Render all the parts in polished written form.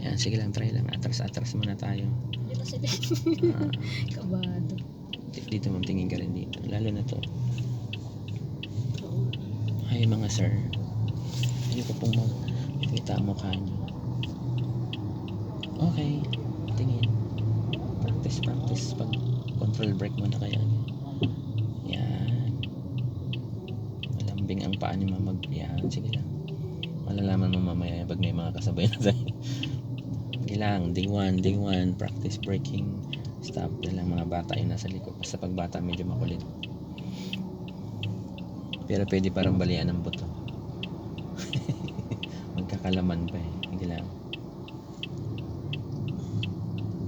Yan, sige lang, try lang. Atras muna tayo. Hindi kasi kabado. Dito ma'am, tingin ka rin dito. Lalo na to. Oo. Hi mga sir. Hindi ko pong makita ang mukha nyo. Okay, tingin. Practice. Pag control break muna kayo. Yan. Malambing ang paa ni mama. Yan, sige lang. Malalaman mo mamaya pag may mga kasabay na tayo. Sige lang, day one, practice breaking. Stop na lang mga bata yung nasa likod. Basta pag bata medyo makulit. Pero pwede parang balian ng buto. Magkakalaman pa eh. Sige lang.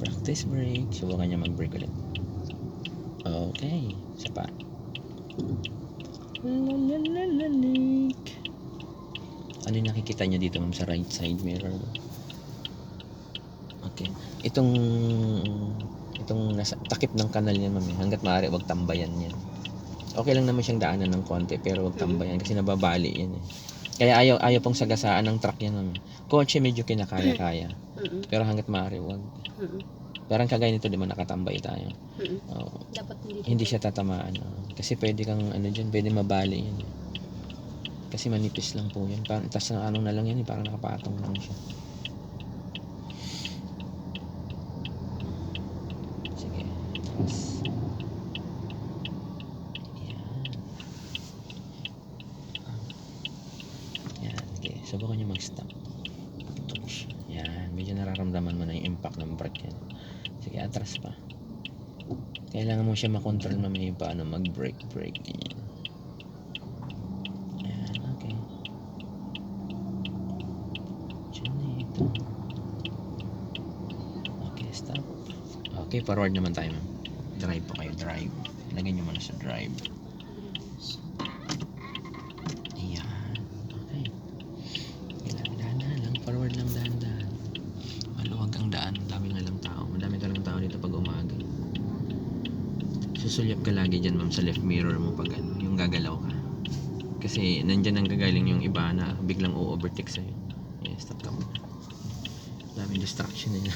Practice break. Subukan niya mag-break ulit. Okay. Isa pa. Ano yung nakikita niyo dito ma'am sa right side mirror? Okay. Itong nasa takip ng kanal niya ma'am. Hanggat maaari wag tambayan yan. Okay lang naman siyang daanan ng konti pero wag tambayan kasi nababali yan eh. Kaya ayaw pong sagasaan ng truck yan ma'am. Kotse medyo kinakaya-kaya. Pero hanggat maaari wag. Parang kagaya nito, di ba nakatambay tayo? Dapat Hindi siya tatamaan. Kasi pwede kang pwede mabali yan. Kasi manipis lang po yan. Tapos na lang yan, parang nakapatong lang siya. Sige. Tapos. Yan. Okay. Subukan nyo mag-stop. Yan. Medyo nararamdaman mo na yung impact ng brake yan. Sige, atras pa. Kailangan mo siya makontrol mamaya paano mag-brake. Yan. Yan, okay. Diyan na ito. Okay, stop. Okay, forward naman tayo ma'am. Drive po kayo, drive. Lagyan nyo muna sa drive. Ayan. Okay. Dahan-dahan lang. Forward lang dahan-dahan. Maluwag ang daan. Madami talagang tao dito pag umaga. Susulyap ka lagi dyan ma'am sa left mirror mo pag yung gagalaw ka. Kasi nandyan ang gagaling yung iba na biglang o-overtake sa'yo. Yes, stop ka muna. Daming distraction nila.